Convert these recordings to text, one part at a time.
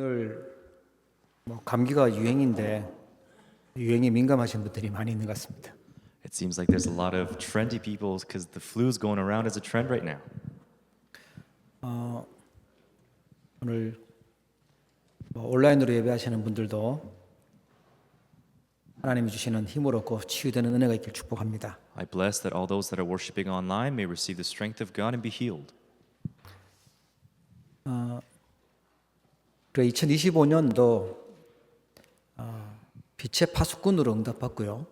오늘 감기가 유행인데 유행에 민감하신 분들이 많이 있는 것 같습니다. It seems like there's a lot of trendy people because the flu's going around as a trend right now. 오늘 온라인으로 예배하시는 분들도 하나님이 주시는 힘을 얻고 치유되는 은혜가 있길 축복합니다. I bless that all those that are worshiping online may receive the strength of God and be healed. 2025년도 빛의 파수꾼으로 응답받고요.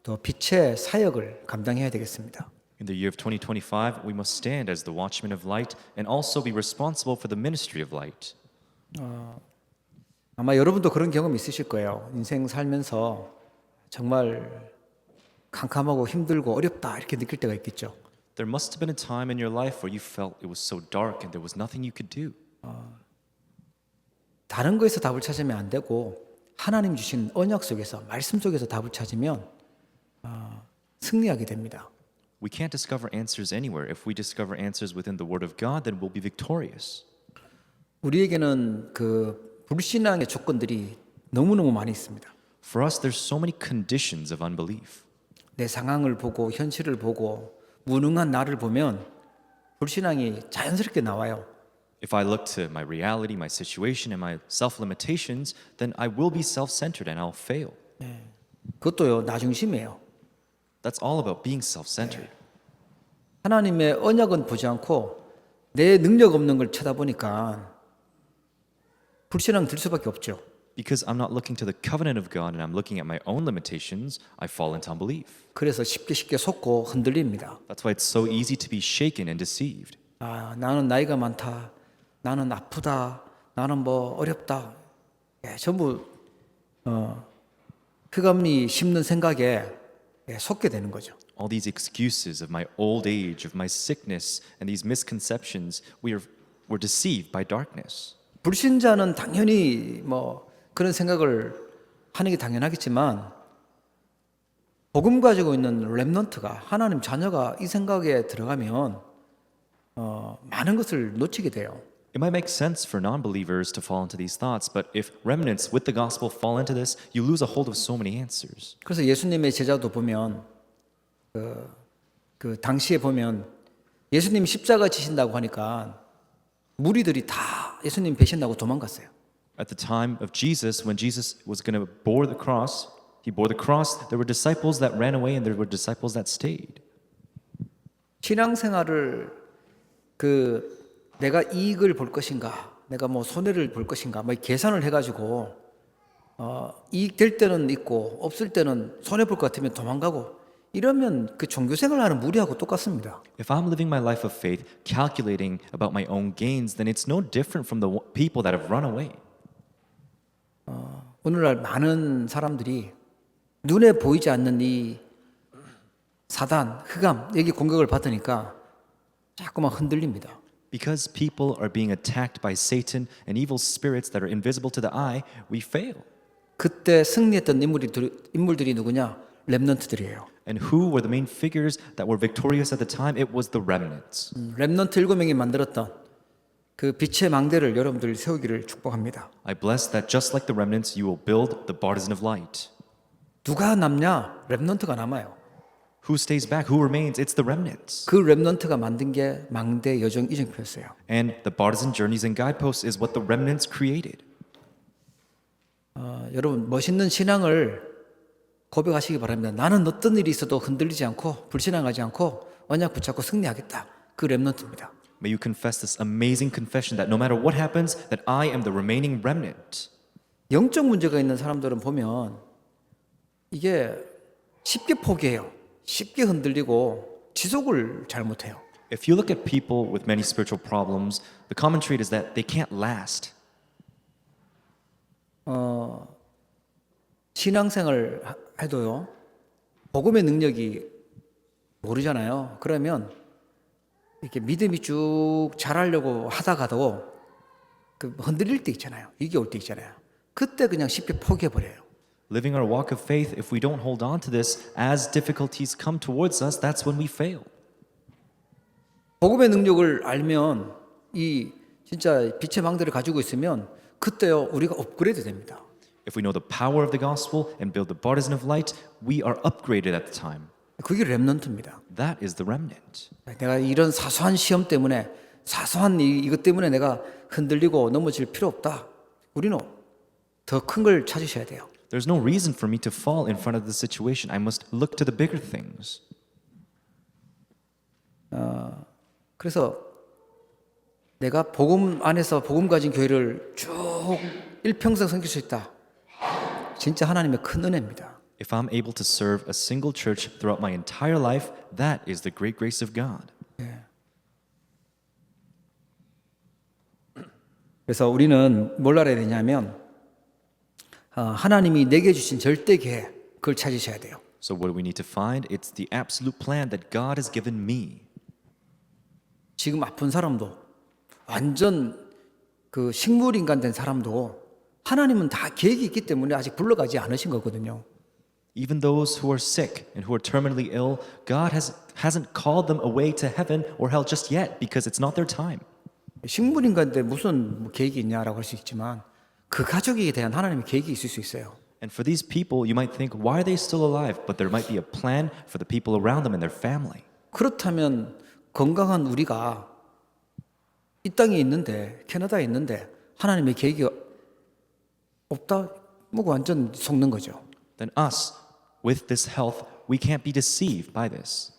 또 빛의 사역을 감당해야 되겠습니다. In the year of 2025, we must stand as the watchmen of light and also be responsible for the ministry of light. 아마 여러분도 그런 경험 있으실 거예요. 인생 살면서 정말 캄캄하고 힘들고 어렵다 이렇게 느낄 때가 있겠죠. There must have been a time in your life where you felt it was so dark and there was nothing you could do. 다른 거에서 답을 찾으면 안 되고 하나님 주신 언약 속에서 말씀 속에서 답을 찾으면 승리하게 됩니다. We can't discover answers anywhere. If we discover answers within the Word of God, then we'll be victorious. 우리에게는 그 불신앙의 조건들이 너무너무 많이 있습니다. For us, there's so many conditions of unbelief. 내 상황을 보고 현실을 보고 무능한 나를 보면 불신앙이 자연스럽게 나와요. If I look to my reality, my situation, and my self-limitations, then I will be self-centered and I'll fail. 그것도요, 나 중심이에요. That's all about being self-centered. 하나님의 언약은 보지 않고 내 능력 없는 걸 쳐다보니까 불신앙 들 수밖에 없죠. Because I'm not looking to the covenant of God and I'm looking at my own limitations, I fall into unbelief. 그래서 쉽게 속고 흔들립니다. That's why it's so easy to be shaken and deceived. 나는 나이가 많다. 나는 아프다. 나는 어렵다. 전부 흑암이 심는 생각에 속게 되는 거죠. All these excuses of my old age, of my sickness, and these misconceptions, we're deceived by darkness. 불신자는 당연히 그런 생각을 하는 게 당연하겠지만 복음 가지고 있는 렘넌트가 하나님 자녀가 이 생각에 들어가면 많은 것을 놓치게 돼요. It might make sense for non-believers to fall into these thoughts, but if remnants with the gospel fall into this, you lose a hold of so many answers. 그래서 예수님의 제자도 보면 그 당시에 보면 예수님 십자가 지신다고 하니까 무리들이 다 예수님 배신하고 도망갔어요. At the time of Jesus, when Jesus was going to bore the cross, he bore the cross, there were disciples that ran away and there were disciples that stayed. 신앙생활을 내가 이익을 볼 것인가, 내가 손해를 볼 것인가, 계산을 해가지고 이익 될 때는 있고 없을 때는 손해 볼 것 같으면 도망가고 이러면 그 종교생활하는 무리하고 똑같습니다. If I'm living my life of faith, calculating about my own gains, then it's no different from the people that have run away. 오늘날 많은 사람들이 눈에 보이지 않는 이 사단, 흑암 여기 공격을 받으니까 자꾸만 흔들립니다. Because people are being attacked by Satan and evil spirits that are invisible to the eye, we fail. 그때 승리했던 인물들이 누구냐? 렘넌트들이에요. And who were the main figures that were victorious at the time? It was the remnants. 렘넌트 7명이 만들었던 그 빛의 망대를 여러분들 세우기를 축복합니다. I bless that just like the remnants, you will build the partisan of light. 누가 남냐? 렘넌트가 남아요. Who stays back? Who remains? It's the remnants. 그 렘넌트가 만든 게 망대 여정 이정표였어요. And the partisan journeys and guideposts is what the remnants created. 여러분 멋있는 신앙을 고백하시기 바랍니다. 나는 어떤 일이 있어도 흔들리지 않고 불신앙하지 않고 언약 붙잡고 승리하겠다. 그 렘넌트입니다. May you confess this amazing confession that no matter what happens, that I am the remaining remnant. 영적 문제가 있는 사람들은 보면 이게 쉽게 포기해요. 쉽게 흔들리고 지속을 잘 못해요. If you look at people with many spiritual problems, the common trait is that they can't last. 신앙생활 해도요. 복음의 능력이 모르잖아요. 그러면 이렇게 믿음이 쭉 자라려고 하다가도 그 흔들릴 때 있잖아요. 이게 올 때 있잖아요. 그때 그냥 쉽게 포기해 버려요. Living our walk of faith, if we don't hold on to this, as difficulties come towards us, that's when we fail. 복음의 능력을 알면 이 진짜 빛의 망대를 가지고 있으면 그때요 우리가 업그레이드 됩니다. If we know the power of the gospel and build the partisan of light, we are upgraded at the time. 그게 렘넌트입니다. That is the remnant. 내가 이런 사소한 시험 때문에 사소한 이것 때문에 내가 흔들리고 넘어질 필요 없다. 우리는 더 큰 걸 찾으셔야 돼요. There's no reason for me to fall in front of the situation. I must look to the bigger things. 그래서 내가 복음 안에서 복음 가진 교회를 쭉 일평생 섬길 수 있다. 진짜 하나님의 큰 은혜입니다. If I'm able to serve a single church throughout my entire life, that is the great grace of God. 그래서 우리는 뭘 알아야 되냐면 하나님이 내게 주신 절대 계획 그걸 찾으셔야 돼요. So what do we need to find? It's the absolute plan that God has given me. 지금 아픈 사람도 완전 그 식물인간 된 사람도 하나님은 다 계획이 있기 때문에 아직 불러가지 않으신 거거든요. Even those who are sick and who are terminally ill, God hasn't called them away to heaven or hell just yet because it's not their time. 식물인간인데 무슨 뭐 계획이 있냐라고 할 수 있지만 그 가족에 대한 하나님의 계획이 있을 수 있어요. And for these people, you might think, why are they still alive? But there might be a plan for the people around them and their family. 그렇다면 건강한 우리가 이 땅에 있는데 캐나다에 있는데 하나님의 계획이 없다? 뭐 완전 속는 거죠. Then us, with this health, we can't be deceived by this.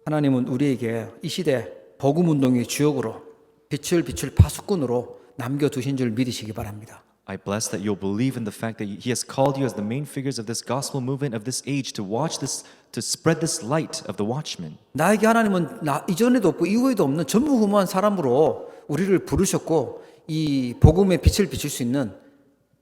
하나님은 우리에게 이 시대 복음 운동의 주역으로 빛을 비출 파수꾼으로 남겨두신 줄 믿으시기 바랍니다. I bless that you'll believe in the fact that He has called you as the main figures of this gospel movement of this age to watch this, to spread this light of the watchman. 나에게 하나님은 나 이전에도 없고 이후에도 없는 전무후무한 사람으로 우리를 부르셨고 이 복음의 빛을 비출 수 있는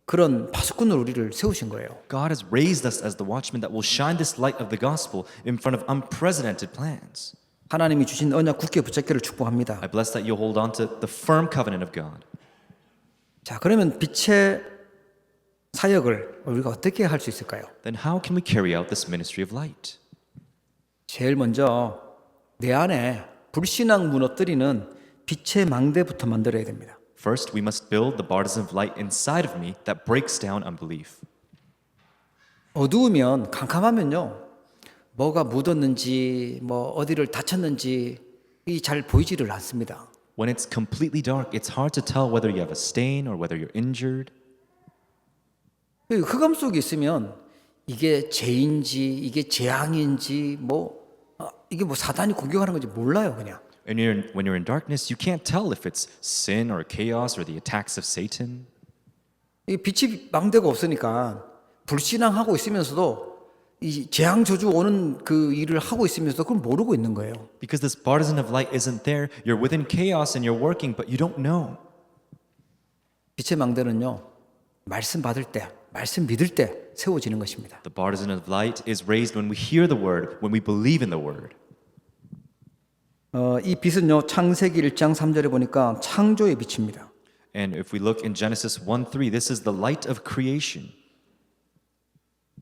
그런 파수꾼으로 우리를 세우신 거예요. God has raised us as the watchmen that will shine this light of the gospel in front of unprecedented plans. 하나님이 주신 언약 굳게 붙잡기를 축복합니다. I bless that you'll hold on to the firm covenant of God. 자, 그러면 빛의 사역을 우리가 어떻게 할 수 있을까요? Then how can we carry out this ministry of light? 제일 먼저 내 안에 불신앙 무너뜨리는 빛의 망대부터 만들어야 됩니다. First, we must build the partisan of light inside of me that breaks down unbelief. 어두우면 캄캄하면요. 뭐가 묻었는지 뭐 어디를 다쳤는지 이 잘 보이지를 않습니다. When it's completely dark, it's hard to tell whether you have a stain or whether you're injured. 흑암 속에 있으면 이게 죄인지 이게 재앙인지 이게 뭐 사단이 공격하는 건지 몰라요, 그냥. And when you're in darkness, you can't tell if it's sin or chaos or the attacks of Satan. 이 빛이 망대가 없으니까 불신앙하고 있으면서도 이 재앙 저주 오는 그 일을 하고 있으면서도 그걸 모르고 있는 거예요. Because this partisan of light isn't there, you're within chaos and you're working, but you don't know. 빛의 망대는요, 말씀 받을 때, 말씀 믿을 때 세워지는 것입니다. The partisan of light is raised when we hear the word, when we believe in the word. 이 빛은요, 창세기 1장 3절에 보니까 창조의 빛입니다. And if we look in Genesis 1:3, this is the light of creation.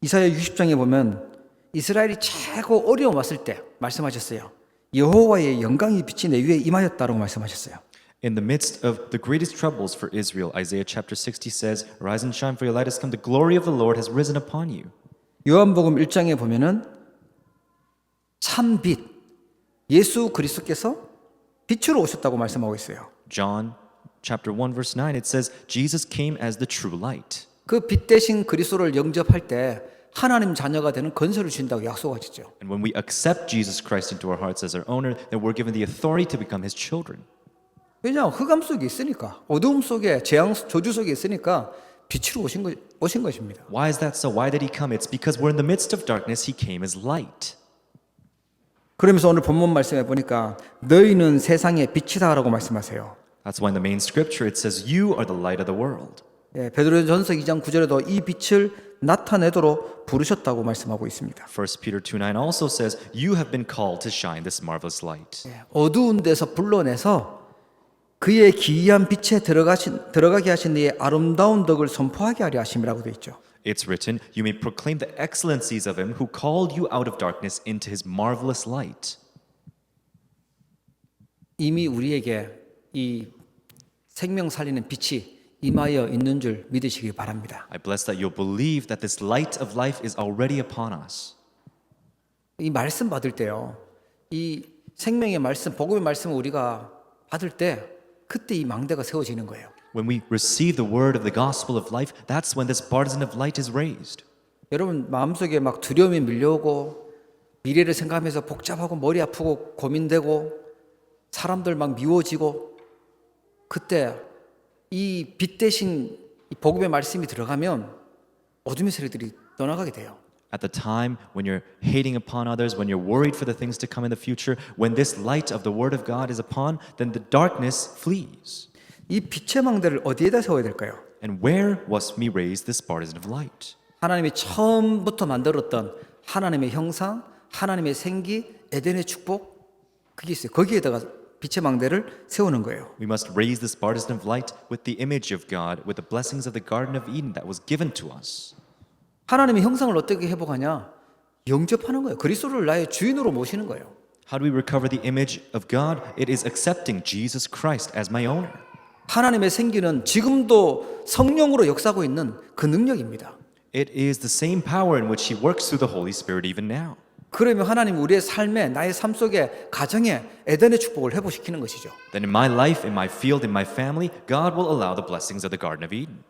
이사야 60장에 보면 이스라엘이 최고 어려움 왔을 때 말씀하셨어요. 여호와의 영광이 빛이 내 위에 임하였다라고 말씀하셨어요. In the midst of the greatest troubles for Israel, Isaiah chapter 60 says, "Arise and shine, for your light has come. The glory of the Lord has risen upon you." 요한복음 1장에 보면은 참 빛, 예수 그리스도께서 빛으로 오셨다고 말씀하고 있어요. John chapter 1 verse 9, it says, "Jesus came as the true light." 그 빛 대신 그리스도를 영접할 때 하나님 자녀가 되는 권세를 주신다고 약속하셨죠. And when we accept Jesus Christ into our hearts as our owner, then we're given the authority to become His children. 왜냐하면 흑암 속에 있으니까, 어두움 속에 재앙 저주 속에 있으니까 빛으로 오신 것입니다. Why is that so? Why did He come? It's because we're in the midst of darkness. He came as light. 그러면서 오늘 본문 말씀해 보니까 너희는 세상의 빛이다라고 말씀하세요. That's why in the main scripture it says, "You are the light of the world." 예, 베드로전서 2장 9절에도 이 빛을 나타내도록 부르셨다고 말씀하고 있습니다. 1 Peter 2:9 also says, "You have been called to shine this marvelous light." 예, 어두운 데서 불러내서 그의 기이한 빛에 들어가게 하신 이의 아름다운 덕을 선포하게 하려 하심이라고 되어 있죠. It's written, "You may proclaim the excellencies of Him who called you out of darkness into His marvelous light." 이미 우리에게 이 생명 살리는 빛이 임하여 있는 줄 믿으시기 바랍니다. I bless that you'll believe that this light of life is already upon us. 이 말씀 받을 때요. 이 생명의 말씀, 복음의 말씀을 우리가 받을 때 그때 이 망대가 세워지는 거예요. When we receive the word of the gospel of life, that's when this partisan of light is raised. 여러분 마음속에 막 두려움이 밀려오고 미래를 생각하면서 복잡하고 머리 아프고 고민되고 사람들 막 미워지고 그때 이 빛 대신 이 복음의 말씀이 들어가면 어둠의 세력들이 떠나가게 돼요. At the time when you're hating upon others, when you're worried for the things to come in the future, when this light of the word of God is upon, then the darkness flees. 이 빛의 망대를 어디에다 세워야 될까요? And where must we raise this partisan of light? 하나님이 처음부터 만들었던 하나님의 형상, 하나님의 생기, 에덴의 축복 그게 있어요. 거기에다가 빛의 망대를 세우는 거예요. We must raise this partisan of light with the image of God, with the blessings of the Garden of Eden that was given to us. 하나님의 형상을 어떻게 회복하냐? 영접하는 거예요. 그리스도를 나의 주인으로 모시는 거예요. How do we recover the image of God? It is accepting Jesus Christ as my owner. 하나님의 생기는 지금도 성령으로 역사하고 있는 그 능력입니다. It is the same power in which He works through the Holy Spirit even now. 그러면 하나님 우리의 삶에 나의 삶 속에 가정에 에덴의 축복을 회복시키는 것이죠. Then in my life, in my field, in my family, God will allow the blessings of the Garden of Eden.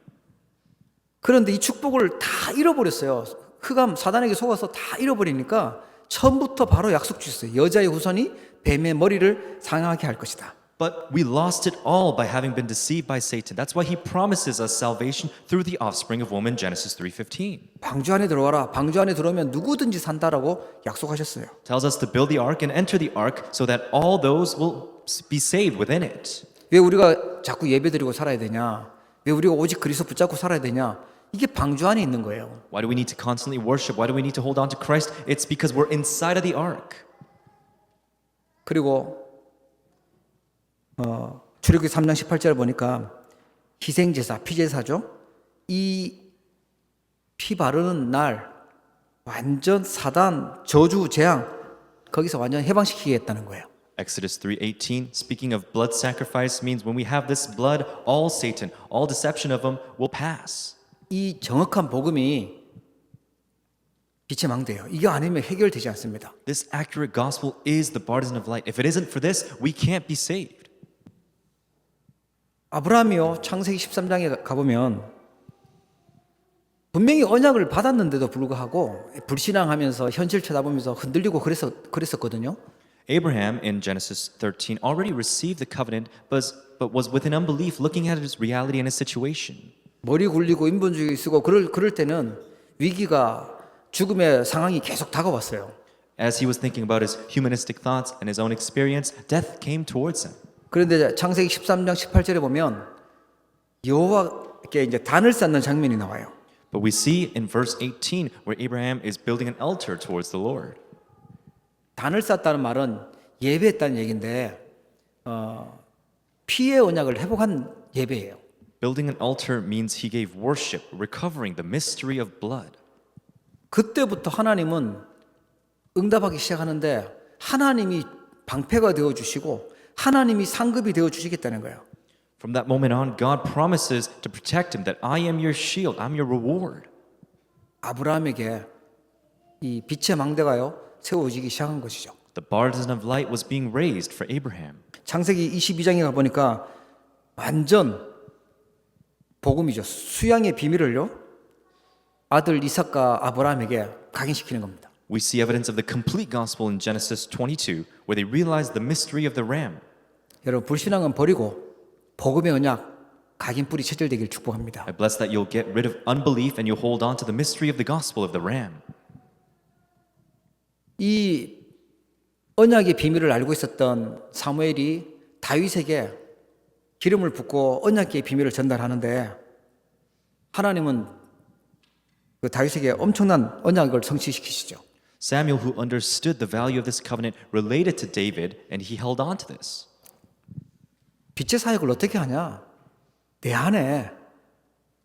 그런데 이 축복을 다 잃어버렸어요. 흑암 사단에게 속아서 다 잃어버리니까 처음부터 바로 약속 주셨어요. 여자의 후손이 뱀의 머리를 상하게 할 것이다. But we lost it all by having been deceived by Satan. That's why he promises us salvation through the offspring of woman, Genesis 3:15. 방주 안에 들어와라. 방주 안에 들어오면 누구든지 산다라고 약속하셨어요. Tells us to build the ark and enter the ark so that all those will be saved within it. 왜 우리가 자꾸 예배드리고 살아야 되냐? 왜 우리가 오직 그리스도 붙잡고 살아야 되냐? 이게 방주 안에 있는 거예요. Why do we need to constantly worship? Why do we need to hold on to Christ? It's because we're inside of the ark. 그리고 출애굽기 3장 18절 보니까 희생제사, 피제사죠. 이 피 바르는 날 완전 사단, 저주, 재앙 거기서 완전 해방시키겠다는 거예요. Exodus 3:18, speaking of blood sacrifice, means when we have this blood, all Satan, all deception of him will pass. 이 정확한 복음이 빛의 망대예요. 이게 아니면 해결되지 않습니다. This accurate gospel is the partisan of light. If it isn't for this, we can't be saved. 아브라함이요. 창세기 13장에 가보면 분명히 언약을 받았는데도 불구하고 불신앙하면서 현실 쳐다보면서 흔들리고 그랬었거든요. Abraham in Genesis 13 already received the covenant, but was within unbelief looking at his reality and his situation. 머리 굴리고 인본주의 쓰고 그럴 때는 위기가 죽음의 상황이 계속 다가왔어요. As he was thinking about his humanistic thoughts and his own experience, death came towards him. 그런데 창세기 13장 18절에 보면 여호와께 이제 단을 쌓는 장면이 나와요. But we see in verse 18 where Abraham is building an altar towards the Lord. 단을 쌓다는 말은 예배했다는 얘기인데 피의 언약을 회복한 예배예요. Building an altar means he gave worship, recovering the mystery of blood. 그때부터 하나님은 응답하기 시작하는데 하나님이 방패가 되어 주시고 하나님이 상급이 되어 주시겠다는 거예요. From that moment on, God promises to protect him, that I am your shield, I'm your reward. 아브라함에게 이 빛의 망대가요 세워지기 시작한 것이죠. The partisan of light was being raised for Abraham. 창세기 22장에 가보니까 완전 복음이죠. 수양의 비밀을요 아들 이삭과 아브라함에게 각인시키는 겁니다. We see evidence of the complete gospel in Genesis 22, where they realized the mystery of the ram. 여러분 불신앙은 버리고 복음의 언약 각인뿔이 체질되길 축복합니다. I bless that you'll get rid of unbelief and you'll hold on to the mystery of the gospel of the ram. 이 언약의 비밀을 알고 있었던 사무엘이 다윗에게 기름을 붓고 언약의 비밀을 전달하는데 하나님은 그 다윗에게 엄청난 언약을 성취시키시죠. Samuel, who understood the value of this covenant, related to David, and he held on to this. 빛의 사역을 어떻게 하냐? 내 안에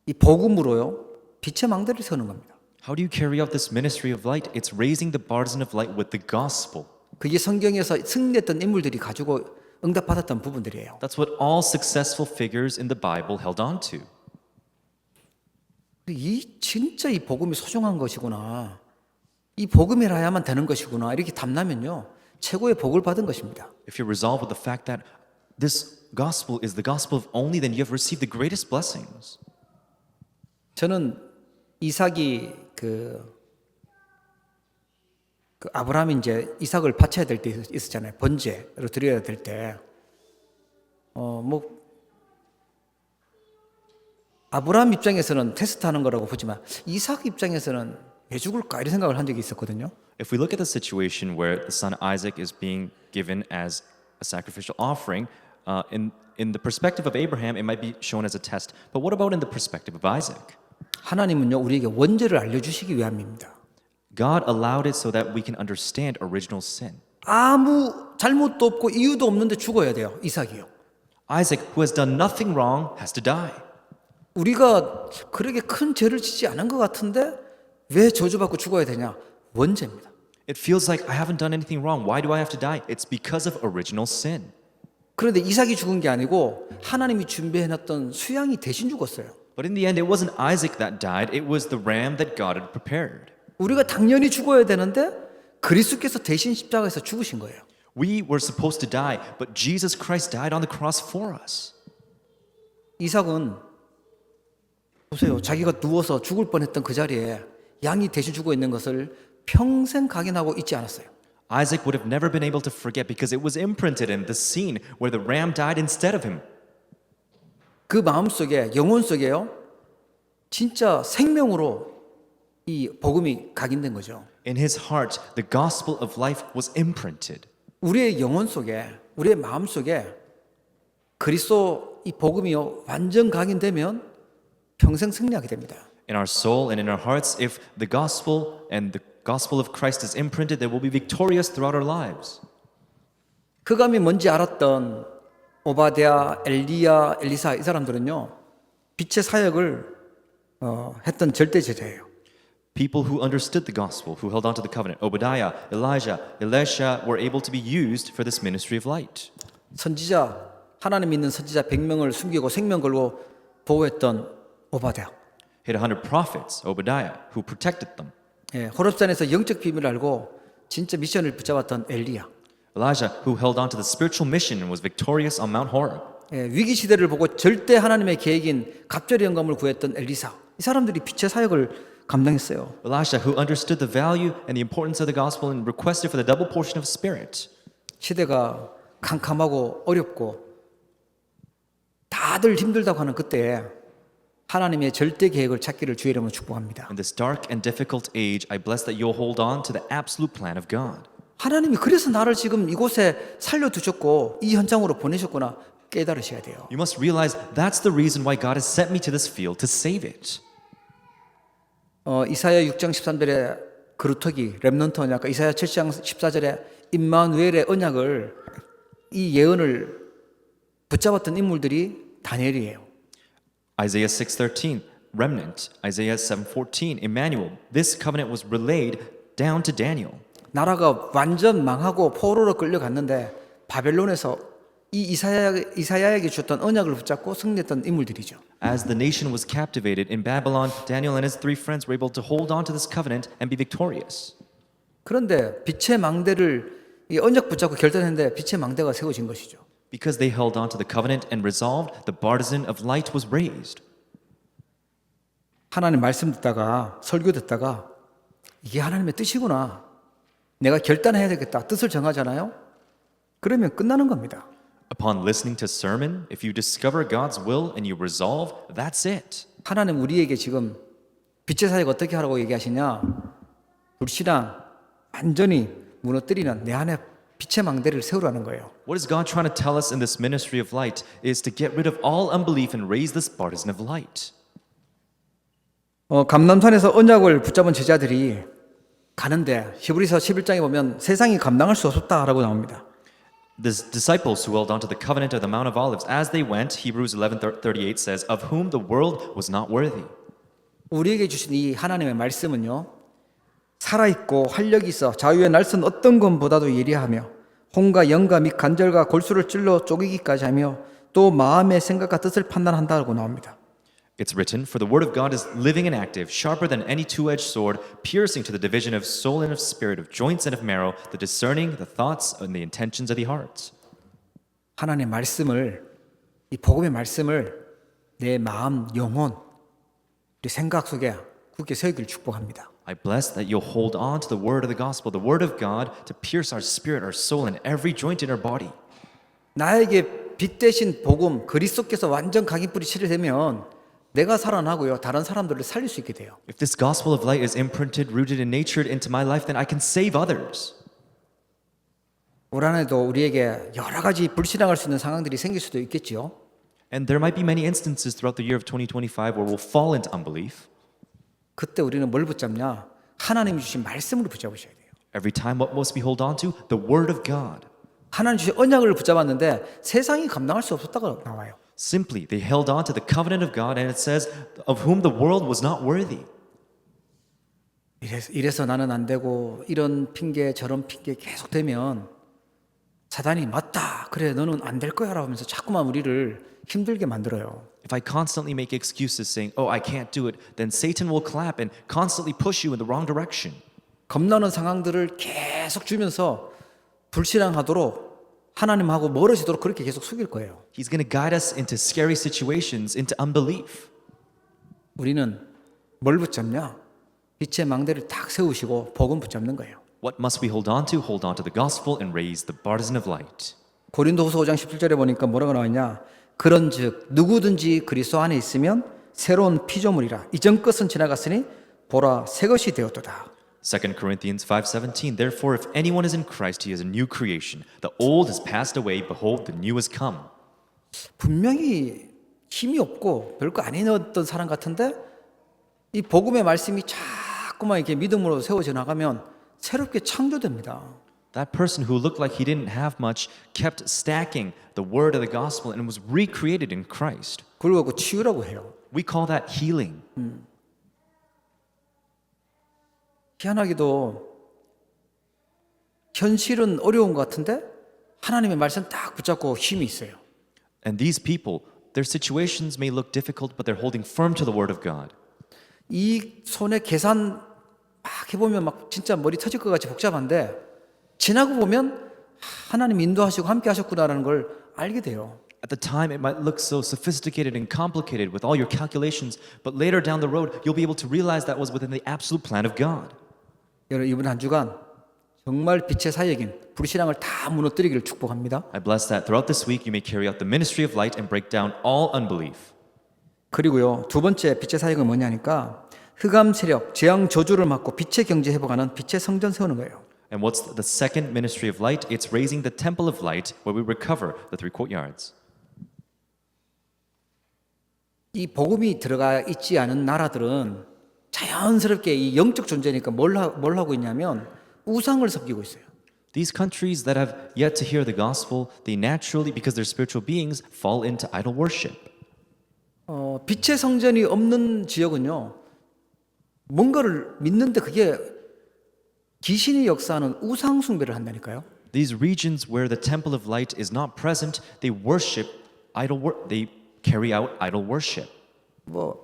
이 복음으로요 빛의 망대를 세우는 겁니다. How do you carry out this ministry of light? It's raising the partisan of light with the gospel. 그게 성경에서 승리했던 인물들이 가지고 응답받았던 부분들이에요. That's what all successful figures in the Bible held on to. 진짜 이 복음이 소중한 것이구나. 이 복음이라야만 되는 것이구나. 이렇게 담나면요, 최고의 복을 받은 것입니다. If you're resolved with the fact that this gospel is the gospel of only, then you have received the greatest blessings. 저는 이삭이 아브라함이 이제 이삭을 바쳐야 될 때 있었잖아요. 번제로 드려야 될 때, 아브라함 입장에서는 테스트하는 거라고 보지만 이삭 입장에서는 왜 죽을까 이런 생각을 한 적이 있었거든요. If we look at the situation where the son Isaac is being given as a sacrificial offering, in the perspective of Abraham, it might be shown as a test. But what about in the perspective of Isaac? 하나님은요, 우리에게 원죄를 알려주시기 위함입니다. God allowed it so that we can understand original sin. 아무 잘못도 없고 이유도 없는데 죽어야 돼요, 이삭이요. Isaac, who has done nothing wrong, has to die. 우리가 그렇게 큰 죄를 짓지 않은 것 같은데 왜 저주받고 죽어야 되냐? 원죄입니다. It feels like I haven't done anything wrong. Why do I have to die? It's because of original sin. 그런데 이삭이 죽은 게 아니고 하나님이 준비해놨던 수양이 대신 죽었어요. But in the end, it wasn't Isaac that died. It was the ram that God had prepared. 우리가 당연히 죽어야 되는데 그리스도께서 대신 십자가에서 죽으신 거예요. We were supposed to die, but Jesus Christ died on the cross for us. 이삭은 보세요. 자기가 누워서 죽을 뻔했던 그 자리에 양이 대신 죽어 있는 것을 평생 각인하고 있지 않았어요. Isaac would have never been able to forget because it was imprinted in the scene where the ram died instead of him. 그 마음 속에, 영혼 속에요, 진짜 생명으로 이 복음이 각인된 거죠. In his heart, the gospel of life was imprinted. 우리의 영혼 속에, 우리의 마음 속에 그리스도 이 복음이요 완전 각인되면 평생 승리하게 됩니다. In our soul and in our hearts, if the gospel and the gospel of Christ is imprinted, then we'll be victorious throughout our lives. 그감이 뭔지 알았던 오바댜, 엘리야, 엘리사 이 사람들은요 빛의 사역을 했던 절대 제자예요. People who understood the gospel, who held on to the covenant, Obadiah, Elijah, Elisha, were able to be used for this ministry of light. 선지자, 하나님 믿는 선지자 100명을 숨기고 생명 걸고 보호했던 오바댜. He had 100 prophets, Obadiah, who protected them. 예, 호렙산에서 영적 비밀을 알고 진짜 미션을 붙잡았던 엘리야. Elijah, who held on to the spiritual mission and was victorious on Mount Horeb. 예, 위기 시대를 보고 절대 하나님의 계획인 갑절의 영감을 구했던 엘리사. 이 사람들이 빛의 사역을 감당했어요. Elisha, who understood the value and the importance of the gospel and requested for the double portion of spirit. 시대가 캄캄하고 어렵고 다들 힘들다고 하는 그때에 하나님의 절대 계획을 찾기를 주의 이름으로 축복합니다. In this dark and difficult age, I bless that you'll hold on to the absolute plan of God. 하나님이 그래서 나를 지금 이곳에 살려두셨고 이 현장으로 보내셨구나 깨달으셔야 돼요. You must realize that's the reason why God has sent me to this field to save it. 이사야 6장 13절에 그루터기 렘넌트 언약, 이사야 7장 14절에 임마누엘의 언약을 이 예언을 붙잡았던 인물들이 다니엘이에요. Isaiah 6:13, remnant. Isaiah 7:14, Emmanuel. This covenant was relayed down to Daniel. 나라가 완전 망하고 포로로 끌려갔는데 바벨론에서 이 이사야에게 줬던 언약을 붙잡고 승리했던 인물들이죠. As the nation was captivated in Babylon, Daniel and his 3 friends were able to hold on to this covenant and be victorious. 그런데 빛의 망대를 이 언약 붙잡고 결단했는데 빛의 망대가 세워진 것이죠. Because they held on to the covenant and resolved, the partisan of light was raised. 하나님 말씀 듣다가 설교 듣다가 이게 하나님의 뜻이구나. 내가 결단해야 되겠다. 뜻을 정하잖아요. 그러면 끝나는 겁니다. Upon listening to sermon, if you discover God's will and you resolve, that's it. 하나님 우리에게 지금 빛의 사역 어떻게 하라고 얘기하시냐? 불신앙 완전히 무너뜨리는 내 안에 빛의 망대를 세우라는 거예요. What is God trying to tell us in this ministry of light is to get rid of all unbelief and raise this partisan of light. 감람산에서 언약을 붙잡은 제자들이 가는데 히브리서 11장에 보면 세상이 감당할 수 없었다라고 나옵니다. The disciples who held on to the covenant of the Mount of Olives, as they went, Hebrews 11:38 says, of whom the world was not worthy. 우리에게 주신 이 하나님의 말씀은요. 살아있고 활력이 있어 자유의 날선 어떤 것보다도 예리하며 혼과 영과 및 관절과 골수를 찔러 쪼개기까지 하며 또 마음의 생각과 뜻을 판단한다고 나옵니다. It's written, "For the word of God is living and active, sharper than any two-edged sword, piercing to the division of soul and of spirit, of joints and of marrow, the discerning the thoughts and the intentions of the heart." 하나님의 말씀을, 이 복음의 말씀을 내 마음, 영혼, 우리 생각 속에 굳게 새기를 축복합니다. I bless that you'll hold on to the word of the gospel, the word of God, to pierce our spirit, our soul, and every joint in our body. 나에게 빛 대신 복음, 그리스도께서 완전 각인뿌리 치료되면 내가 살아나고요, 다른 사람들을 살릴 수 있게 돼요. If this gospel of light is imprinted, rooted, and natured into my life, then I can save others. 올 한해도 우리에게 여러 가지 불신앙할 수 있는 상황들이 생길 수도 있겠지요. And there might be many instances throughout the year of 2025 where we'll fall into unbelief. 그때 우리는 뭘 붙잡냐? 하나님이 주신 말씀을 붙잡으셔야 돼요. Every time, what must we hold on to? The word of God. 하나님 주신 언약을 붙잡았는데 세상이 감당할 수 없었다고 나와요. Simply, they held on to the covenant of God, and it says, "Of whom the world was not worthy." 이래서 나는 안 되고 이런 핑계 저런 핑계 계속 되면 사단이 맞다. 그래 너는 안 될 거야라고 하면서 자꾸만 우리를 힘들게 만들어요. If I constantly make excuses saying, "Oh, I can't do it," then Satan will clap and constantly push you in the wrong direction. 겁나는 상황들을 계속 주면서 불신앙하도록 하나님하고 멀어지도록 그렇게 계속 속일 거예요. He's going to guide us into scary situations, into unbelief. 우리는 뭘 붙잡냐? 빛의 망대를 딱 세우시고 복음 붙잡는 거예요. What must we hold on to? Hold on to the gospel and raise the partisan of light. 고린도후서 5장 17절에 보니까 뭐라고 나와있냐? 그런즉 누구든지 그리스도 안에 있으면 새로운 피조물이라. 이전 것은 지나갔으니 보라 새 것이 되었도다. 2 Corinthians 5:17. Therefore, if anyone is in Christ, he is a new creation. The old has passed away. Behold, the new has come. 분명히 힘이 없고 별거 아니었던 사람 같은데 이 복음의 말씀이 자꾸만 이렇게 믿음으로 세워져 나가면 새롭게 창조됩니다. That person who looked like he didn't have much kept stacking the word of the gospel and was recreated in Christ. 그걸 갖고 치유라고 해요. We call that healing. 희한하게도 현실은 어려운 것 같은데 하나님의 말씀 딱 붙잡고 힘이 있어요. And these people, their situations may look difficult, but they're holding firm to the word of God. 이 손에 계산 막 해보면 막 진짜 머리 터질 것 같이 복잡한데 지나고 보면 하나님 인도하시고 함께 하셨구나라는 걸 알게 돼요. At the time, it might look so sophisticated and complicated with all your calculations, but later down the road, you'll be able to realize that was within the absolute plan of God. 여러분 이번 한 주간 정말 빛의 사역인 불신앙을 다 무너뜨리기를 축복합니다. I bless that throughout this week, you may carry out the ministry of light and break down all unbelief. 그리고요 두 번째 빛의 사역은 뭐냐니까 흑암 세력, 재앙 저주를 막고 빛의 경제 회복하는 빛의 성전 세우는 거예요. And what's the second ministry of light? It's raising the temple of light where we recover the three courtyards. 이 복음이 들어가 있지 않은 나라들은 자연스럽게 이 영적 존재니까 뭘 하고 있냐면 우상을 섬기고 있어요. These countries that have yet to hear the gospel, they naturally, because they're spiritual beings, fall into idol worship. 빛의 성전이 없는 지역은요 뭔가를 믿는데 그게 귀신이 역사하는 우상 숭배를 한다니까요. These regions where the temple of light is not present, they worship they carry out idol worship. 뭐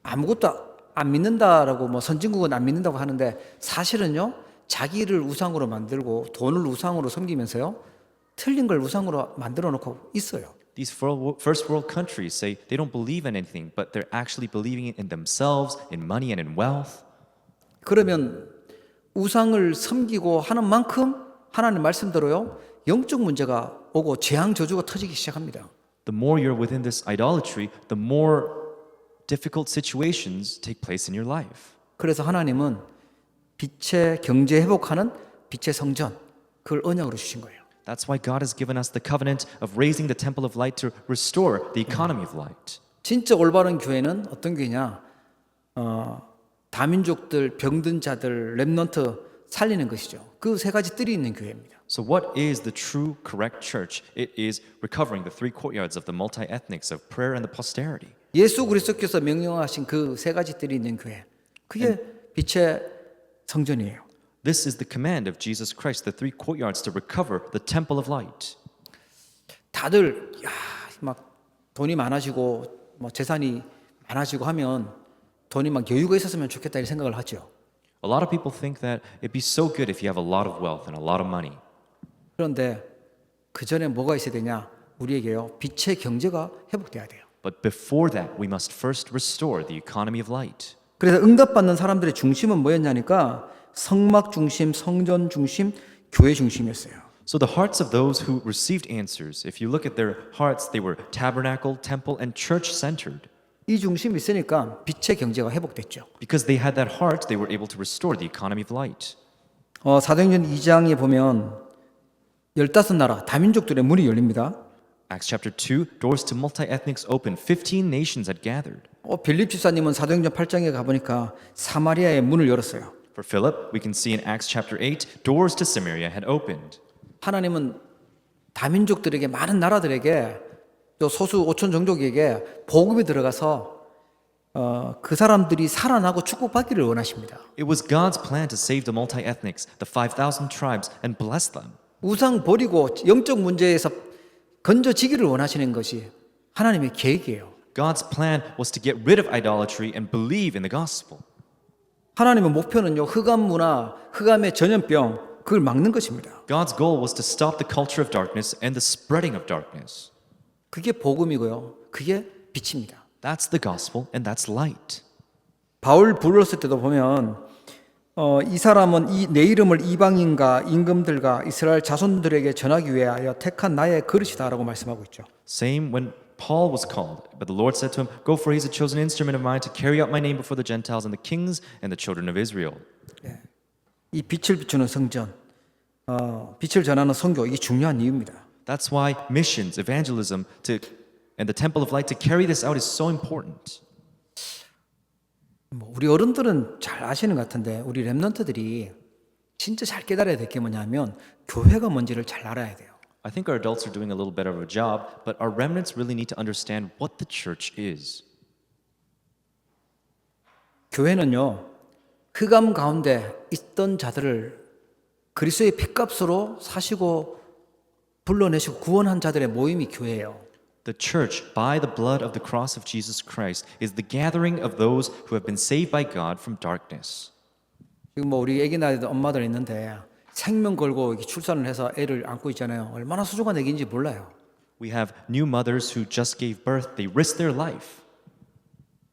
아무것도 안 믿는다라고 뭐 선진국은 안 믿는다고 하는데 사실은요 자기를 우상으로 만들고 돈을 우상으로 섬기면서요 틀린 걸 우상으로 만들어 놓고 있어요. These first world countries say they don't believe in anything, but they're actually believing in themselves, in money, and in wealth. 그러면 우상을 섬기고 하는 만큼 하나님 말씀대로요 영적 문제가 오고 재앙 저주가 터지기 시작합니다. The more you're within this idolatry, the more difficult situations take place in your life. 그래서 하나님은 빛의 경제 회복하는 빛의 성전 그걸 언약으로 주신 거예요. That's why God has given us the covenant of raising the temple of light to restore the economy of light. 진짜 올바른 교회는 어떤 교회냐? 다민족들, 병든 자들, 렘넌트 살리는 것이죠. 그 세 가지 뜰이 있는 교회입니다. So what is the true correct church? It is recovering the three courtyards of the multi-ethnics of prayer and the posterity. 예수 그리스도께서 명령하신 그 세 가지 뜰이 있는 교회. 그게 빛의 성전이에요. This is the command of Jesus Christ, the three courtyards to recover the temple of light. 다들 막 돈이 많아지고 뭐 재산이 많아지고 하면 돈이 막 여유가 있었으면 좋겠다 이 생각을 하죠. A lot of people think that it'd be so good if you have a lot of wealth and a lot of money. 그런데 그 전에 뭐가 있어야 되냐? 우리에게요. 빛의 경제가 회복돼야 돼요. But before that, we must first restore the economy of light. 그래서 응답받는 사람들의 중심은 뭐였냐니까 성막 중심, 성전 중심, 교회 중심이었어요. So the hearts of those who received answers, if you look at their hearts, they were tabernacle, temple, and church-centered. 이 중심이 있으니까 빛의 경제가 회복됐죠. Because they had that heart, they were able to restore the economy of light. 사도행전 2장에 보면 15나라 다민족들의 문이 열립니다. Acts chapter 2, doors to multi-ethnics opened. 15 nations had gathered. 빌립 집사님은 사도행전 8장에 가보니까 사마리아의 문을 열었어요. For Philip, we can see in Acts chapter 8, doors to Samaria had opened. 하나님은 다민족들에게 많은 나라들에게 또 소수 5천 종족에게 복음이 들어가서 그 사람들이 살아나고 축복받기를 원하십니다. It was God's plan to save the multi-ethnics, the 5,000 tribes, and bless them. 우상 버리고 영적 문제에서 건져지기를 원하시는 것이 하나님의 계획이에요. God's plan was to get rid of idolatry and believe in the gospel. 하나님의 목표는요, 흑암 문화, 흑암의 전염병, 그걸 막는 것입니다. God's goal was to stop the culture of darkness and the spreading of darkness. 그게 복음이고요. 그게 빛입니다. That's the gospel and that's light. 바울 불렀을 때도 보면 이 사람은 내 이름을 이방인과 임금들과 이스라엘 자손들에게 전하기 위하여 택한 나의 그릇이다라고 말씀하고 있죠. Same when Paul was called, but the Lord said to him, "Go, for he is a chosen instrument of mine to carry out my name before the Gentiles and the kings and the children of Israel." 이 빛을 비추는 성전, 빛을 전하는 선교, 이게 중요한 이유입니다. That's why missions, evangelism, and the temple of light to carry this out is so important. 우리 어른들은 잘 아시는 것 같은데 우리 렘넌트들이 진짜 잘 깨달아야 될 게 뭐냐면 교회가 뭔지를 잘 알아야 돼요. I think our adults are doing a little better of a job, but our remnants really need to understand what the church is. 교회는요, 흑암 가운데 있던 자들을 그리스도의 핏값으로 사시고 불러내시고 구원한 자들의 모임이 교회예요. The church, by the blood of the cross of Jesus Christ, is the gathering of those who have been saved by God from darkness. 지금 우리 애기 낳은 엄마들 있는데 생명 걸고 출산을 해서 애를 안고 있잖아요. 얼마나 소중한 애기인지 몰라요. We have new mothers who just gave birth. They risk their life.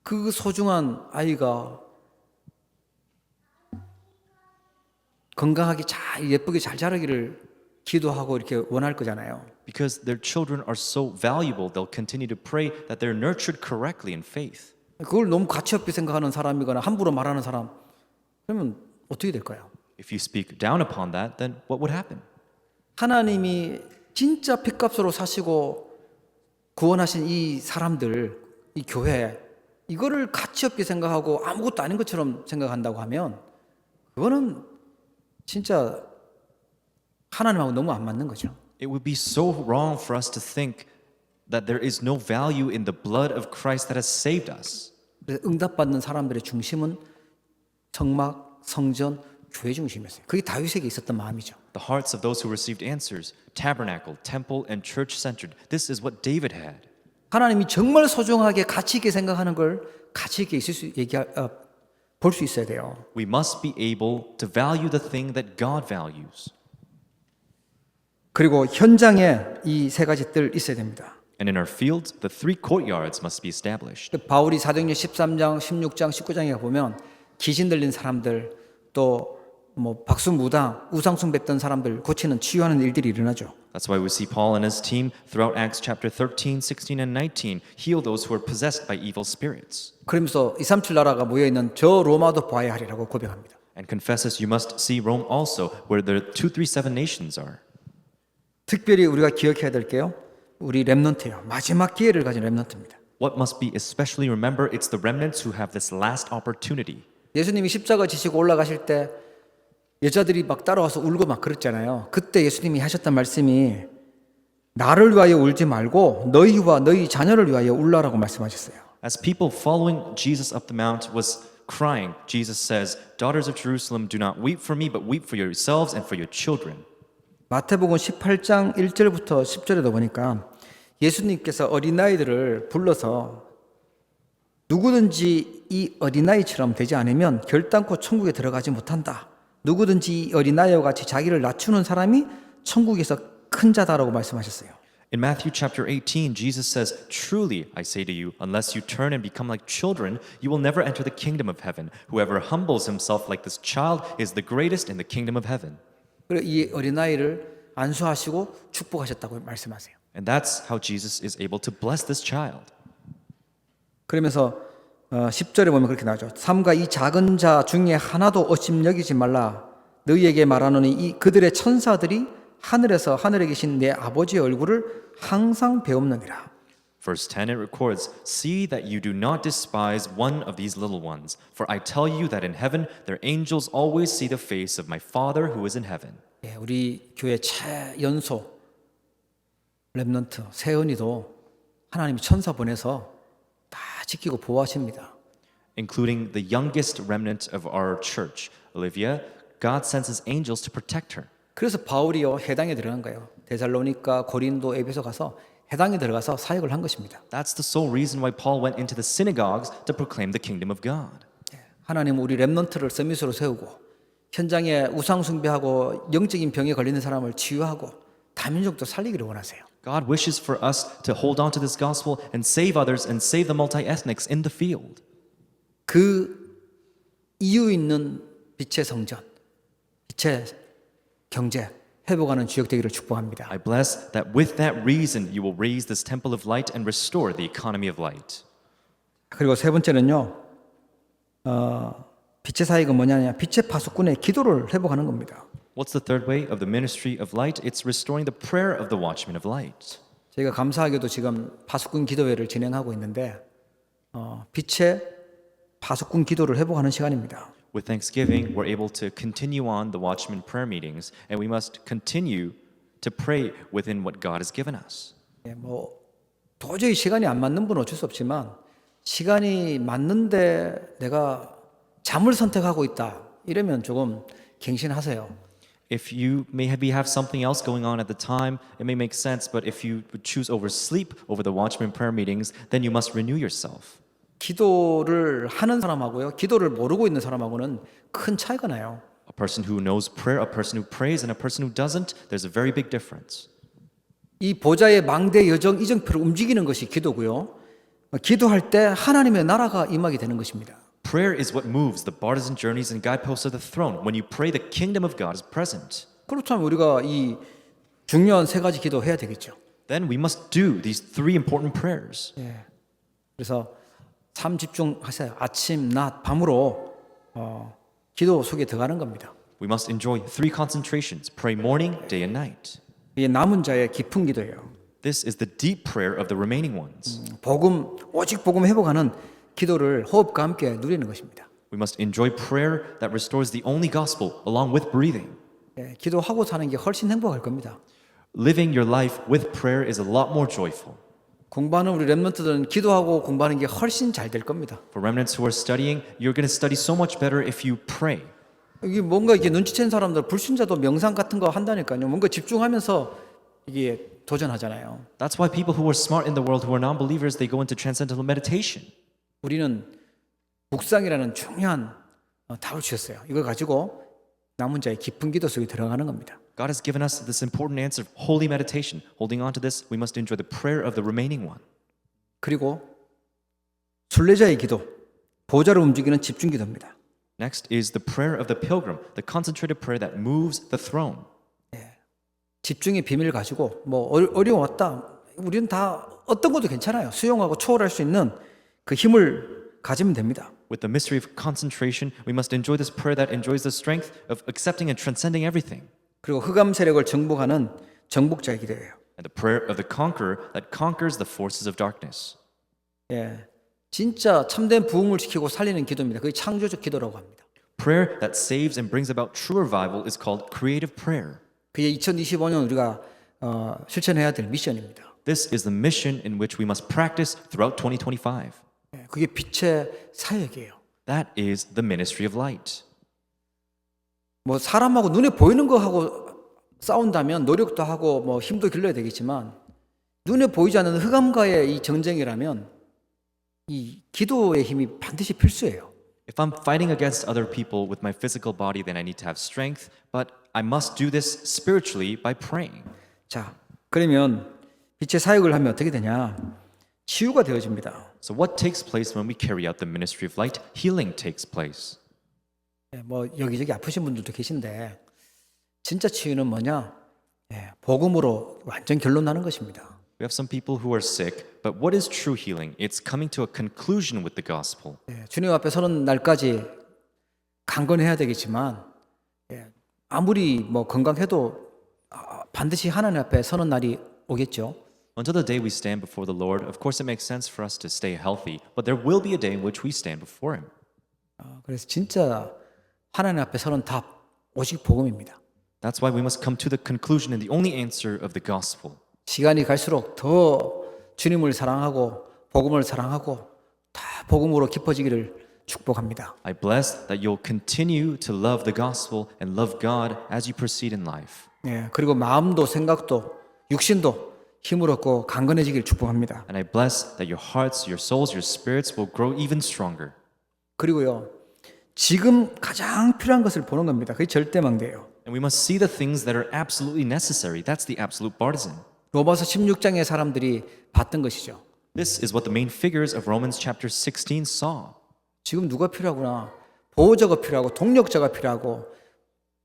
그 소중한 아이가 건강하게 잘 예쁘게 잘 자라기를 기도하고 이렇게 원할 거잖아요. Because their children are so valuable, they'll continue to pray that they're nurtured correctly in faith. 그걸 너무 가치없게 생각하는 사람이거나 함부로 말하는 사람, 그러면 어떻게 될까요? If you speak down upon that, then what would happen? 하나님이 진짜 핏값으로 사시고 구원하신 이 사람들, 이 교회, 이거를 가치없게 생각하고 아무것도 아닌 것처럼 생각한다고 하면 그거는 진짜 하나님하고 너무 안 맞는 거죠. It would be so wrong for us to think that there is no value in the blood of Christ that has saved us. 그래서 응답받는 사람들의 중심은 성막, 성전, 교회 중심이었어요. 그게 다윗에게 있었던 마음이죠. The hearts of those who received answers, tabernacle, temple, and church-centered. This is what David had. 하나님이 정말 소중하게 가치 있게 생각하는 걸 가치 있게 볼 수 있어야 돼요. We must be able to value the thing that God values. 그리고 현장에 이 세 가지 뜰 있어야 됩니다. And in our fields, the 3 courtyards must be established. 바울이 사도행전 13장, 16장, 19장에 보면 귀신 들린 사람들 또 박수무당, 우상숭배했던 사람들 고치는 치유하는 일들이 일어나죠. That's why we see Paul and his team throughout Acts chapter 13, 16, and 19 heal those who are possessed by evil spirits. 그러면서 237 나라가 모여 있는 저 로마도 봐야 하리라고 고백합니다. And confesses you must see Rome also, where the 237 nations are. 특별히 우리가 기억해야 될 게요. 우리 렘넌트예요. 마지막 기회를 가진 렘넌트입니다. What must be especially remember, it's the remnants who have this last opportunity. 예수님이 십자가 지시고 올라가실 때 여자들이 막 따라와서 울고 막 그랬잖아요. 그때 예수님이 하셨던 말씀이 나를 위하여 울지 말고 너희와 너희 자녀를 위하여 울라라고 말씀하셨어요. As people following Jesus up the mount was crying, Jesus says, "Daughters of Jerusalem, do not weep for me, but weep for yourselves and for your children." 마태복음 18장 1절부터 10절에도 보니까 예수님께서 어린아이들을 불러서 누구든지 이 어린아이처럼 되지 않으면 결단코 천국에 들어가지 못한다. 누구든지 이 어린아이와 같이 자기를 낮추는 사람이 천국에서 큰 자다라고 말씀하셨어요. In Matthew chapter 18, Jesus says, "Truly, I say to you, unless you turn and become like children, you will never enter the kingdom of heaven. Whoever humbles himself like this child is the greatest in the kingdom of heaven." 그리고 이 어린아이를 안수하시고 축복하셨다고 말씀하세요. And that's how Jesus is able to bless this child. 그러면서 10절에 보면 그렇게 나오죠. 삼가 이 작은 자 중에 하나도 업신여기지 말라. 너희에게 말하노니 이 그들의 천사들이 하늘에서 하늘에 계신 내 아버지의 얼굴을 항상 배옵느니라. Verse 10 it records, "See that you do not despise one of these little ones, for I tell you that in heaven their angels always see the face of my Father who is in heaven." 예, 우리 교회 최연소 렘넌트 세은이도 하나님이 천사 보내서 다 지키고 보호하십니다. Including the youngest remnant of our church, Olivia, God sends his angels to protect her. 그래서 바울이요 해당에 들어간 거예요. 데살로니가, 고린도, 에베소 가서 해당에 들어가서 사역을 한 것입니다. That's the sole reason why Paul went into the synagogues to proclaim the kingdom of God. 하나님은 우리 렘넌트를 서밋으로 세우고 현장에 우상 숭배하고 영적인 병에 걸리는 사람을 치유하고 다민족도 살리기를 원하세요. God wishes for us to hold on to this gospel and save others and save the multi-ethnics in the field. 그 이유 있는 빛의 성전, 빛의 경제, 회복하는 지역 되기를 축복합니다. I bless that with that reason you will raise this temple of light and restore the economy of light. 그리고 세 번째는요, 빛의 사역은 뭐냐면 빛의 파수꾼의 기도를 회복하는 겁니다. What's the third way of the ministry of light? It's restoring the prayer of the watchman of light. 저희가 감사하게도 지금 파수꾼 기도회를 진행하고 있는데 빛의 파수꾼 기도를 회복하는 시간입니다. With Thanksgiving, we're able to continue on the watchman prayer meetings, and we must continue to pray within what God has given us. 예, 도저히 시간이 안 맞는 분은 어쩔 수 없지만 시간이 맞는데 내가 잠을 선택하고 있다 이러면 조금 갱신하세요. If you maybe have something else going on at the time, it may make sense, but if you would choose over sleep over the watchman prayer meetings, then you must renew yourself. 기도를 하는 사람하고요, 기도를 모르고 있는 사람하고는 큰 차이가 나요. A person who knows prayer, a person who prays, and a person who doesn't, there's a very big difference. 이 보좌의 망대 여정 이정표를 움직이는 것이 기도고요. 기도할 때 하나님의 나라가 임하게 되는 것입니다. Prayer is what moves the partisan journeys and guideposts of the throne. When you pray, the kingdom of God is present. 그렇다면 우리가 이 중요한 세 가지 기도해야 되겠죠. Then we must do these three important prayers. 예. 그래서 삶 집중하세요. 아침, 낮, 밤으로 기도 속에 들어가는 겁니다. We must enjoy three concentrations, pray morning, day, and night. 이게 남은 자의 깊은 기도예요. This is the deep prayer of the remaining ones. 오직 복음 회복하는 기도를 호흡과 함께 누리는 것입니다. We must enjoy prayer that restores the only gospel along with breathing. 예, 기도하고 사는 게 훨씬 행복할 겁니다. Living your life with prayer is a lot more joyful. 공부하는 우리 렘넌트들은 기도하고 공부하는 게 훨씬 잘 될 겁니다. For remnants who are studying, you're going to study so much better if you pray. 이게 뭔가 이게 눈치챈 사람들, 불신자도 명상 같은 거 한다니까요. 뭔가 집중하면서 이게 도전하잖아요. That's why people who are smart in the world, who are non-believers, they go into transcendental meditation. 우리는 묵상이라는 중요한 답을 주셨어요. 이걸 가지고 남은 자의 깊은 기도 속에 들어가는 겁니다. God has given us this important answer, holy meditation. Holding on to this, we must enjoy the prayer of the remaining one. 그리고 순례자의 기도, 보좌를 움직이는 집중 기도입니다. Next is the prayer of the pilgrim, the concentrated prayer that moves the throne. 집중의 비밀을 가지고 어려움 왔다. 우리는 다 어떤 것도 괜찮아요. 수용하고 초월할 수 있는 그 힘을 가지면 됩니다. With the mystery of concentration, we must enjoy this prayer that enjoys the strength of accepting and transcending everything. 그리고 흑암 세력을 정복하는 정복자의 기도예요. And the prayer of the conqueror that conquers the forces of darkness. 예, 진짜 참된 부흥을 지키고 살리는 기도입니다. 그게 창조적 기도라고 합니다. Prayer that saves and brings about true revival is called creative prayer. 그게 2025년 우리가 실천해야 될 미션입니다. This is the mission in which we must practice throughout 2025. 예, 그게 빛의 사역이에요. That is the ministry of light. 사람하고 눈에 보이는 거 하고 싸운다면 노력도 하고 힘도 길러야 되겠지만 눈에 보이지 않는 흑암과의 이 전쟁이라면 이 기도의 힘이 반드시 필수예요. If I'm fighting against other people with my physical body, then I need to have strength, but I must do this spiritually by praying. 자, 그러면 빛의 사역을 하면 어떻게 되냐? 치유가 되어집니다. So what takes place when we carry out the ministry of light? Healing takes place. 뭐 여기저기 아프신 분들도 계신데 진짜 치유는 뭐냐? 복음으로 완전 결론나는 것입니다. We have some people who are sick, but what is true healing? It's coming to a conclusion with the gospel. 주님 앞에 서는 날까지 강건해야 되겠지만 아무리 뭐 건강해도 반드시 하나님 앞에 서는 날이 오겠죠. Until the day we stand before the Lord, of course it makes sense for us to stay healthy, but there will be a day in which we stand before Him. 그래서 진짜 하나님 앞에 서는 답 오직 복음입니다. That's why we must come to the conclusion and the only answer of the gospel. 시간이 갈수록 더 주님을 사랑하고 복음을 사랑하고 다 복음으로 깊어지기를 축복합니다. I bless that you'll continue to love the gospel and love God as you proceed in life. 그리고 마음도 생각도 육신도 힘을 얻고 강건해지기를 축복합니다. And I bless that your hearts, your souls, your spirits will grow even stronger. 그리고요. 지금 가장 필요한 것을 보는 겁니다. 그게 절대망대예요. And we must see the things that are absolutely necessary. That's the absolute partisan. 로마서 16장의 사람들이 봤던 것이죠. This is what the main figures of Romans chapter 16 saw. 지금 누가 필요하구나. 보호자가 필요하고 동력자가 필요하고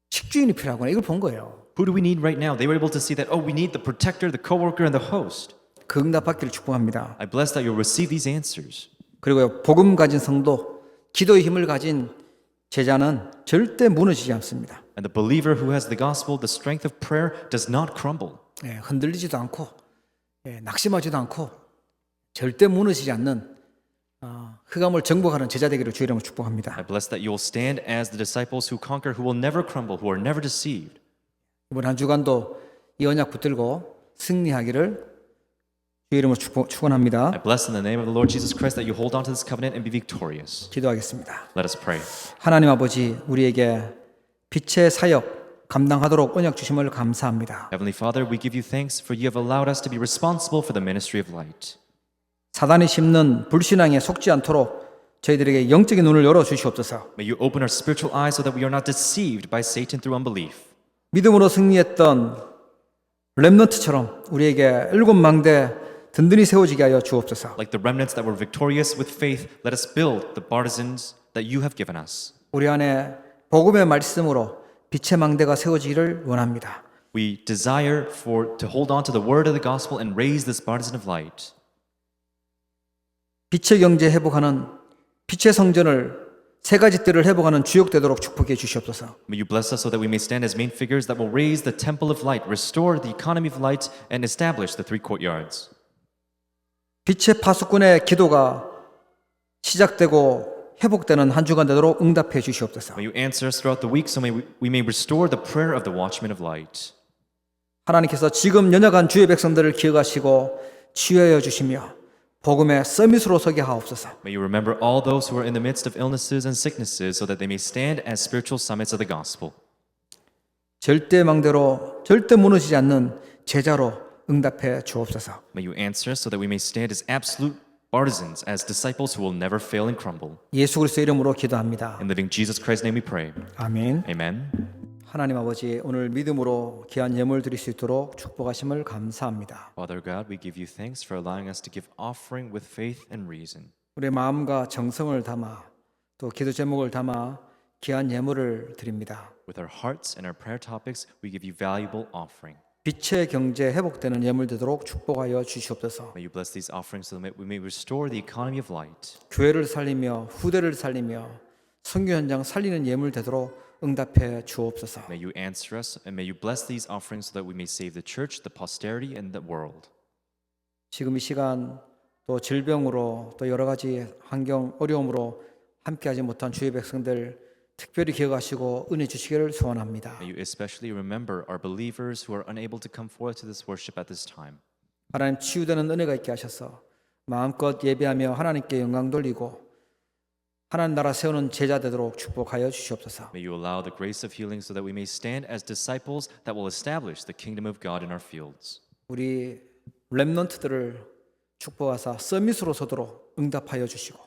식주인이 필요하구나. 이걸 본 거예요. Who do we need right now? They were able to see that, oh, we need the protector, the coworker, and the host. 그 응답받기를 축복합니다. I bless that you'll receive these answers. 그리고요. 복음 가진 성도, 기도의 힘을 가진 제자는 절대 무너지지 않습니다. And the believer who has the gospel, the strength of prayer, does not crumble. 흔들리지도 않고 낙심하지도 않고 절대 무너지지 않는 흑암을 정복하는 제자 되기를 주의 이름으로 축복합니다. I bless that you will stand as the disciples who conquer, who will never crumble, who are never deceived. 이번 한 주간도 이 언약 붙들고 승리하기를 주의 이름으로 축원합니다. I bless in the name of the Lord Jesus Christ that you hold on to this covenant and be victorious. 기도하겠습니다. Let us pray. 하나님 아버지, 우리에게 빛의 사역 감당하도록 언약 주심을 감사합니다. Heavenly Father, we give you thanks for you have allowed us to be responsible for the ministry of light. 사단이 심는 불신앙에 속지 않도록 저희들에게 영적인 눈을 열어 주시옵소서. May you open our spiritual eyes so that we are not deceived by Satan through unbelief. 믿음으로 승리했던 렘넌트처럼 우리에게 일곱 망대 든든히 세워지게 하여 주옵소서. Like the remnants that were victorious with faith, let us build the partisans that you have given us. 우리 안에 복음의 말씀으로 빛의 망대가 세워지기를 원합니다. We desire to hold on to the word of the gospel and raise this partisan of light. 빛의 경제 회복하는 빛의 성전을 세 가지 뜰을 회복하는 주역 되도록 축복해 주시옵소서. May you bless us so that we may stand as main figures that will raise the temple of light, restore the economy of light, and establish the three courtyards. 빛의 파수꾼의 기도가 시작되고 회복되는 한 주간 되도록 응답해 주시옵소서. May you answer us throughout the week so we may restore the prayer of the watchman of light. 하나님께서 지금 연약한 주의 백성들을 기억하시고 치유하여 주시며 복음의 서밋으로 서게 하옵소서. May you remember all those who are in the midst of illnesses and sicknesses so that they may stand as spiritual summits of the gospel. 절대 망대로 절대 무너지지 않는 제자로 응답해 주옵소서. May you answer us so that we may stand as absolute partisans, as disciples who will never fail and crumble. 예수 그리스도의 이름으로 기도합니다. In living Jesus Christ's name we pray. 아멘. Amen. 하나님 아버지, 오늘 믿음으로 귀한 예물 드릴 수 있도록 축복하심을 감사합니다. Father God, we give you thanks for allowing us to give offering with faith and reason. 우리의 마음과 정성을 담아 또 기도 제목을 담아 귀한 예물을 드립니다. With our hearts and our prayer topics, we give you valuable offering. 빛의 경제 회복되는 예물 되도록 축복하여 주시옵소서. May you bless these offerings so that we may restore the economy of light. 교회를 살리며 후대를 살리며 선교 현장 살리는 예물 되도록 응답해 주옵소서. May you answer us and may you bless these offerings so that we may save the church, the posterity, and the world. 지금 이 시간 또 질병으로 또 여러 가지 환경 어려움으로 함께하지 못한 주의 백성들 특별히 기억하시고 은혜 주시기를 소원합니다. May you especially remember our believers who are unable to come forth to this worship at this time. 하나님 치유되는 은혜가 있게 하셔서 마음껏 예배하며 하나님께 영광 돌리고 하나님 나라 세우는 제자 되도록 축복하여 주시옵소서. May you allow the grace of healing so that we may stand as disciples that will establish the kingdom of God in our fields. 우리 렘넌트들을 축복하사 서밋으로 서도록 응답하여 주시고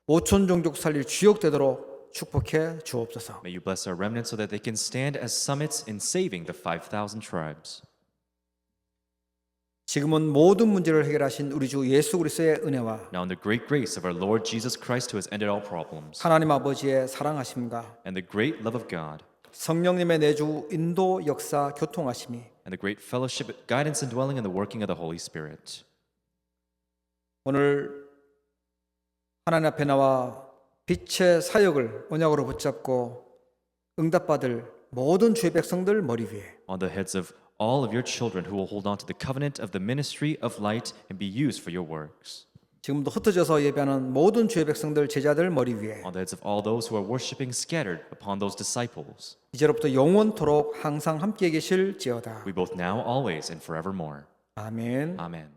5천 종족 살릴 주역 되도록 축복해 주옵소서. May you bless our remnant so that they can stand as summits in saving the 5,000 tribes. 지금은 모든 문제를 해결하신 우리 주 예수 그리스도의 은혜와 Now in the great grace of our Lord Jesus Christ who has ended all problems, 하나님 아버지의 사랑하심과 and the great love of God, 성령님의 내주 인도 역사 교통하심이 and the great fellowship, guidance, and dwelling in the working of the Holy Spirit. 오늘 하나님 앞에 나와 빛의 사역을 언약으로 붙잡고 응답받을 모든 주의 백성들 머리 위에 On the heads of all of your children who will hold on to the covenant of the ministry of light and be used for your works. 지금도 흩어져서 예배하는 모든 주의 백성들 제자들 머리 위에 On the heads of all those who are worshiping scattered upon those disciples. 이제로부터 영원토록 항상 함께 계실지어다. We both now, always, and forevermore. 아멘. Amen.